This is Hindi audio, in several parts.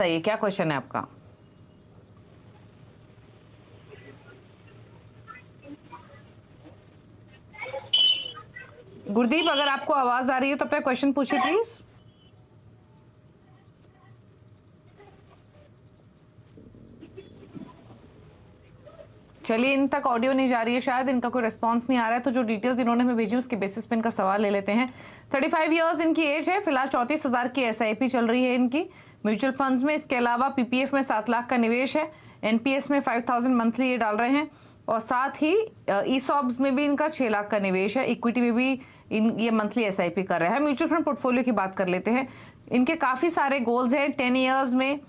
बताइए क्या क्वेश्चन है आपका। गुरदीप, अगर आपको आवाज आ रही है तो अपना क्वेश्चन पूछिए प्लीज। चलिए, इन तक ऑडियो नहीं जा रही है, शायद इनका कोई रिस्पांस नहीं आ रहा है, तो जो डिटेल्स इन्होंने हमें भेजी उसके बेसिस पे इनका सवाल ले लेते हैं। 35 इयर्स इनकी एज है, फिलहाल 34,000 की एसआईपी चल रही है इनकी म्यूचुअल फंड्स में। इसके अलावा पीपीएफ में 7 लाख का निवेश है, एनपीएस में 5,000 मंथली ये डाल रहे हैं, और साथ ही ईसॉब्स में भी इनका 6 लाख का निवेश है, इक्विटी में भी ये मंथली एसआईपी कर रहे हैं। म्यूचुअल फंड पोर्टफोलियो की बात कर लेते हैं। इनके काफ़ी सारे गोल्स हैं। 10 ईयर्स में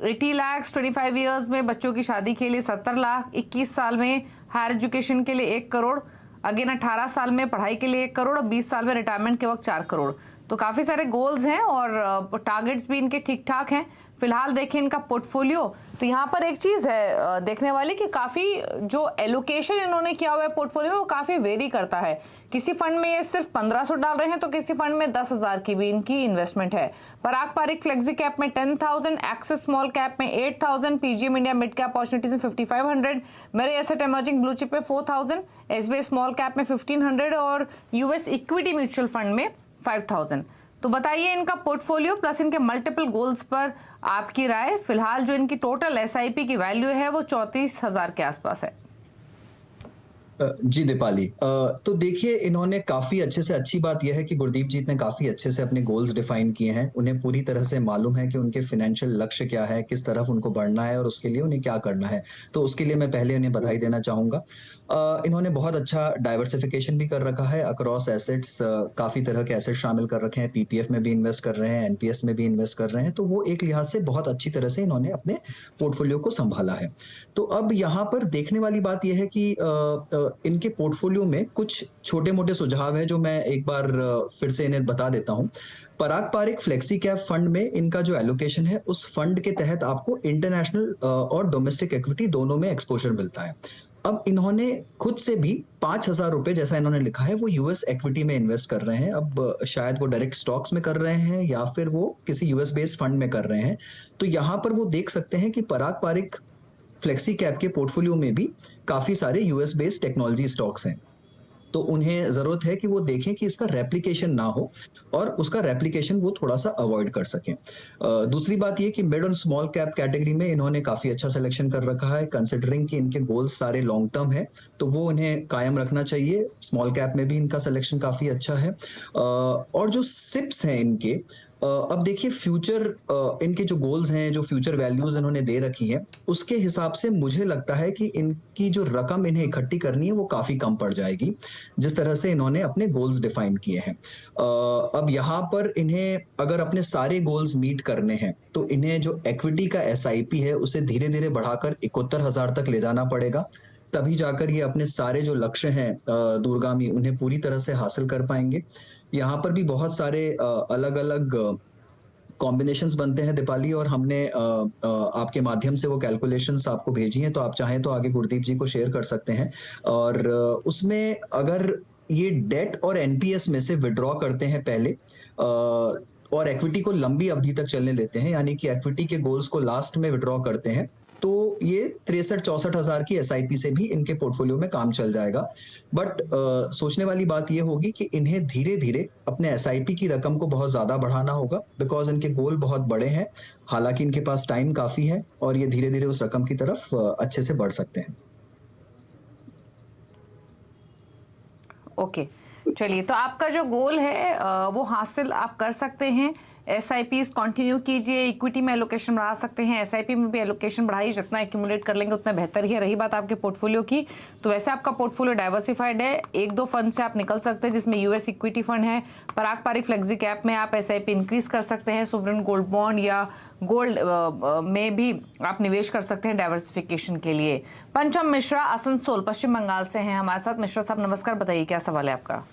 80 लाख, 25 इयर्स में बच्चों की शादी के लिए 70 लाख, 21 साल में हायर एजुकेशन के लिए 1 करोड़, अगेन 18 साल में पढ़ाई के लिए 1 करोड़, और 20 साल में रिटायरमेंट के वक्त 4 करोड़। तो काफ़ी सारे गोल्स हैं और टारगेट्स भी इनके ठीक ठाक हैं। फिलहाल देखें इनका पोर्टफोलियो, तो यहाँ पर एक चीज़ है देखने वाली कि काफ़ी जो एलोकेशन इन्होंने किया हुआ है पोर्टफोलियो में वो काफ़ी वेरी करता है। किसी फंड में ये सिर्फ 1500 डाल रहे हैं तो किसी फंड में 10,000 की भी इनकी इन्वेस्टमेंट है। पराग पारिक फ्लेक्सी कैप में 10,000, एक्सिस स्मॉल कैप में 8,000, PGM India mid cap opportunities में 5,500, मेरे एसेट इमर्जिंग ब्लू चिप में 4,000, एसबीआई स्मॉल कैप में 1,500 और यूएस इक्विटी म्यूचुअल फंड में 5,000। तो बताइए इनका पोर्टफोलियो प्लस इनके मल्टीपल गोल्स पर आपकी राय। फिलहाल जो इनकी टोटल एसआईपी की वैल्यू है वो 34,000 के आसपास है। जी दीपाली, तो देखिए इन्होंने काफी अच्छे से, अच्छी बात यह है कि गुरदीप जी ने काफी अच्छे से अपने गोल्स डिफाइन किए हैं। उन्हें पूरी तरह से मालूम है कि उनके फाइनेंशियल लक्ष्य क्या है, किस तरफ उनको बढ़ना है और उसके लिए उन्हें क्या करना है। तो उसके लिए मैं पहले उन्हें बधाई देना चाहूंगा। इन्होंने बहुत अच्छा डाइवर्सिफिकेशन भी कर रखा है अक्रॉस एसेट्स। काफी तरह के एसेट शामिल कर रखे हैं, पीपीएफ में भी इन्वेस्ट कर रहे हैं, एनपीएस में भी इन्वेस्ट कर रहे हैं। तो वो एक लिहाज से बहुत अच्छी तरह से इन्होंने अपने पोर्टफोलियो को संभाला है। तो अब यहाँ पर देखने वाली बात यह है कि इनके पोर्टफोलियो में कुछ छोटे मोटे सुझाव हैं जो मैं एक बार फिर से इन्हें बता देता हूं। पराग पारिक फ्लेक्सी कैप फंड में इनका जो एलोकेशन है, उस फंड के तहत आपको इंटरनेशनल और डोमेस्टिक इक्विटी दोनों में एक्सपोजर मिलता है। अब इन्होंने खुद से भी 5,000 रुपए, जैसा इन्होंने लिखा है, वो यूएस इक्विटी में इन्वेस्ट कर रहे हैं। अब शायद वो डायरेक्ट स्टॉक्स में कर रहे हैं या फिर वो किसी यूएस बेस्ड फंड में कर रहे हैं। तो यहां पर वो देख सकते हैं कि पराग पारिक फ्लेक्सी कैप के पोर्टफोलियो में भी काफी सारे यूएस बेस्ड टेक्नोलॉजी स्टॉक्स हैं। तो उन्हें जरूरत है कि वो देखें कि इसका रेप्लिकेशन ना हो और उसका रेप्लिकेशन वो थोड़ा सा अवॉइड कर सकें। दूसरी बात ये कि मिड और स्मॉल कैप कैटेगरी में इन्होंने काफी अच्छा सिलेक्शन कर रखा है, कंसिडरिंग कि इनके गोल्स सारे लॉन्ग टर्म है, तो वो उन्हें कायम रखना चाहिए। स्मॉल कैप में भी इनका सिलेक्शन काफी अच्छा है। और जो सिप्स हैं इनके, अब देखिए फ्यूचर, इनके जो गोल्स हैं, जो फ्यूचर वैल्यूज इन्होंने दे रखी हैं, उसके हिसाब से मुझे लगता है कि इनकी जो रकम इन्हें इकट्ठी करनी है वो काफी कम पड़ जाएगी, जिस तरह से इन्होंने अपने गोल्स डिफाइन किए हैं। अब यहाँ पर इन्हें अगर अपने सारे गोल्स मीट करने हैं तो इन्हें जो इक्विटी का एसआईपी है उसे धीरे धीरे बढ़ाकर 71,000 तक ले जाना पड़ेगा। तभी जाकर ये अपने सारे जो लक्ष्य हैं दूरगामी, उन्हें पूरी तरह से हासिल कर पाएंगे। यहाँ पर भी बहुत सारे अलग अलग कॉम्बिनेशंस बनते हैं दीपाली, और हमने आपके माध्यम से वो कैलकुलेशंस आपको भेजी हैं, तो आप चाहें तो आगे गुरदीप जी को शेयर कर सकते हैं। और उसमें अगर ये डेट और एनपीएस में से विड्रॉ करते हैं पहले और इक्विटी को लंबी अवधि तक चलने लेते हैं, यानी कि इक्विटी के गोल्स को लास्ट में विड्रॉ करते हैं, तो ये 63-64 हजार की एसआईपी से भी इनके पोर्टफोलियो में काम चल जाएगा। बट सोचने वाली बात ये होगी कि इन्हें धीरे धीरे अपने एसआईपी की रकम को बहुत ज्यादा बढ़ाना होगा, बिकॉज इनके गोल बहुत बड़े हैं। हालांकि इनके पास टाइम काफी है और ये धीरे धीरे उस रकम की तरफ अच्छे से बढ़ सकते हैं। ओके, चलिए, तो आपका जो गोल है वो हासिल आप कर सकते हैं। एसआईपीज कंटिन्यू कीजिए, इक्विटी में एलोकेशन बढ़ा सकते हैं, एसआईपी में भी एलोकेशन बढ़ाइए, जितना एक्यूमुलेट कर लेंगे उतना बेहतर ही है। रही बात आपके पोर्टफोलियो की, तो वैसे आपका पोर्टफोलियो डाइवर्सिफाइड है, 1-2 फंड से आप निकल सकते हैं, जिसमें यूएस इक्विटी फंड है, पराग पारिक फ्लेक्सी कैप में आप एसआईपी इंक्रीज कर सकते हैं, सोवरेन गोल्ड बॉन्ड या गोल्ड में भी आप निवेश कर सकते हैं डाइवर्सिफिकेशन के लिए। पंचम मिश्रा आसनसोल पश्चिम बंगाल से हैं हमारे साथ। मिश्रा साहब नमस्कार, बताइए क्या सवाल है आपका।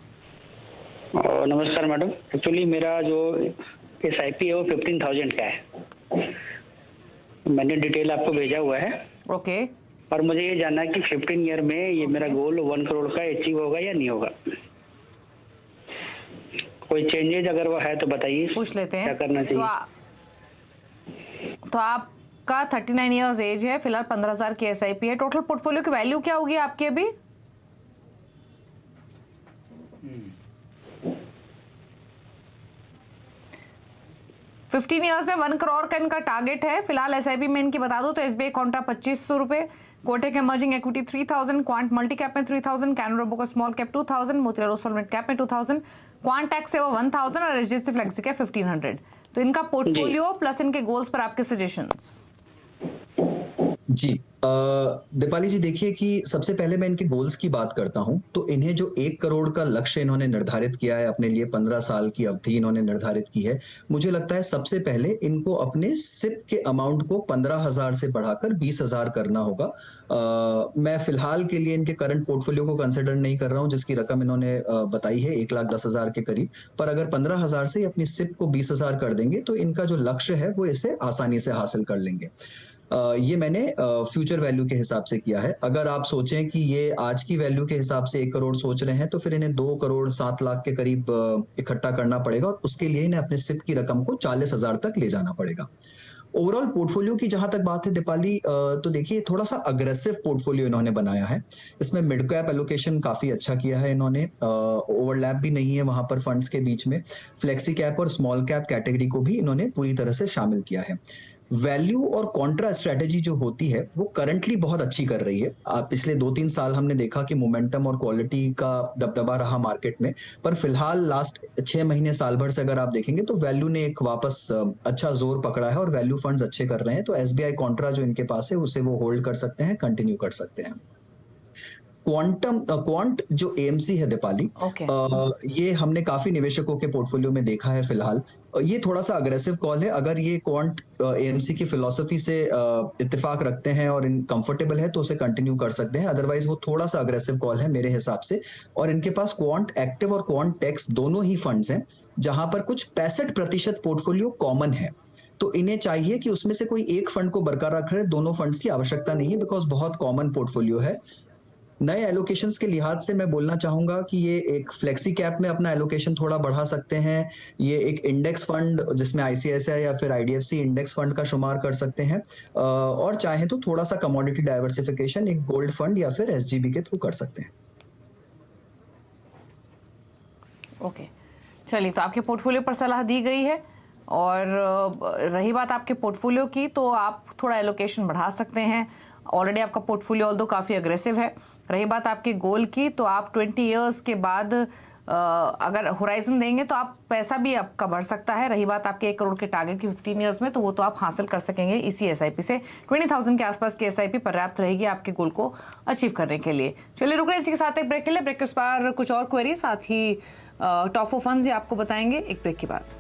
नमस्कार मैडम, एक्चुअली मेरा जो एसआईपी है वो 15,000 का है। मैंने डिटेल आपको भेजा हुआ है। ओके। और मुझे ये जानना है कि 15 ईयर में ये मेरा गोल 1 करोड़ का अचीव होगा या नहीं होगा। कोई चेंजेज अगर वो है तो बताइए, पूछ लेते हैं, क्या करना चाहिए। तो आपका 39 इयर्स एज है, फिलहाल 15,000 की SIP है। टोटल पोर्टफोलियो की वैल्यू क्या होगी आपकी अभी? फिफ्टीन ईयर्स में 1 करोड़ का इनका टारगेट है। फिलहाल SIP में इनकी बता दो तो SBI कॉन्ट्रा 2500 रुपए, Kotak emerging equity 3000, quant multi cap में 3000, Canara robo small cap 2000, Motilal Oswal mid cap में 2000, क्वांट टैक्स से वो 1000 और HDFC फ्लेक्सी कैप 1500। तो इनका पोर्टफोलियो प्लस इनके गोल्स पर आपके सजेशंस। जी दीपाली जी, देखिए कि सबसे पहले मैं इनके गोल्स की बात करता हूं तो इन्हें जो 1 करोड़ का लक्ष्य इन्होंने निर्धारित किया है अपने लिए, 15 साल की अवधि इन्होंने निर्धारित की है, मुझे लगता है सबसे पहले इनको अपने सिप के अमाउंट को 15,000 से बढ़ाकर 20,000 करना होगा। मैं फिलहाल के लिए इनके करंट पोर्टफोलियो को कंसिडर नहीं कर रहा हूं जिसकी रकम इन्होंने बताई है 1,10,000 के करीब, पर अगर 15,000 से अपनी सिप को 20,000 कर देंगे तो इनका जो लक्ष्य है वो इसे आसानी से हासिल कर लेंगे। ये मैंने फ्यूचर वैल्यू के हिसाब से किया है। अगर आप सोचें कि ये आज की वैल्यू के हिसाब से 1 करोड़ सोच रहे हैं तो फिर इन्हें 2 करोड़ 7 लाख के करीब इकट्ठा करना पड़ेगा और उसके लिए इन्हें अपने सिप की रकम को 40,000 तक ले जाना पड़ेगा। ओवरऑल पोर्टफोलियो की जहां तक बात है दीपाली, तो देखिए थोड़ा सा अग्रेसिव पोर्टफोलियो इन्होंने बनाया है। इसमें मिड कैप एलोकेशन काफी अच्छा किया है इन्होंने, ओवरलैप भी नहीं है वहां पर फंड्स के बीच में। फ्लेक्सी कैप और स्मॉल कैप कैटेगरी को भी इन्होंने पूरी तरह से शामिल किया है। वैल्यू और कॉन्ट्रा स्ट्रेटेजी जो होती है वो करंटली बहुत अच्छी कर रही है। पिछले 2-3 साल हमने देखा कि मोमेंटम और क्वालिटी का दबदबा रहा मार्केट में, पर फिलहाल लास्ट 6 महीने साल भर से अगर आप देखेंगे तो वैल्यू ने एक वापस अच्छा जोर पकड़ा है और वैल्यू फंड्स अच्छे कर रहे हैं। तो SBI कॉन्ट्रा जो इनके पास है उसे वो होल्ड कर सकते हैं, कंटिन्यू कर सकते हैं। क्वांट जो AMC है दीपाली, ये हमने काफी निवेशकों के पोर्टफोलियो में देखा है फिलहाल। ये थोड़ा सा अग्रेसिव कॉल है। अगर ये क्वांट AMC की फिलॉसफी से इत्तेफाक रखते हैं और कंफर्टेबल है तो उसे कंटिन्यू कर सकते हैं, अदरवाइज वो थोड़ा सा अग्रेसिव कॉल है मेरे हिसाब से। और इनके पास क्वांट एक्टिव और क्वांट टेक्स दोनों ही फंड्स हैं जहां पर कुछ 65% पोर्टफोलियो कॉमन है। तो इन्हें चाहिए कि उसमें से कोई एक फंड को बरकरार रखे, दोनों फंड्स की आवश्यकता नहीं है बिकॉज बहुत कॉमन पोर्टफोलियो है। नए एलोकेशंस के लिहाज से मैं बोलना चाहूंगा कि ये एक फ्लेक्सी कैप में अपना एलोकेशन थोड़ा बढ़ा सकते हैं। ये एक इंडेक्स फंड जिसमें ICICI या फिर IDFC इंडेक्स फंड का शुमार कर सकते हैं, और चाहे तो थोड़ा सा कमोडिटी डाइवर्सिफिकेशन एक गोल्ड फंड या फिर SGB के थ्रू कर सकते हैं। ओके, चलिए, तो आपके पोर्टफोलियो पर सलाह दी गई है। और रही बात आपके पोर्टफोलियो की, तो आप थोड़ा एलोकेशन बढ़ा सकते हैं। ऑलरेडी आपका पोर्टफोलियो ऑल्दो काफ़ी अग्रेसिव है। रही बात आपके गोल की, तो आप 20 इयर्स के बाद अगर होराइजन देंगे तो आप पैसा भी आपका बढ़ सकता है। रही बात आपके 1 करोड़ के टारगेट की 15 इयर्स में, तो वो तो आप हासिल कर सकेंगे इसी SIP से। 20,000 के आसपास की SIP पर्याप्त रहेगी आपके गोल को अचीव करने के लिए। चलिए, रुक रहे हैं इसी के साथ एक ब्रेक के लिए। ब्रेक के उस पर कुछ और क्वेरी, साथ ही टॉप 4 फंड्स आपको बताएंगे एक ब्रेक के बाद।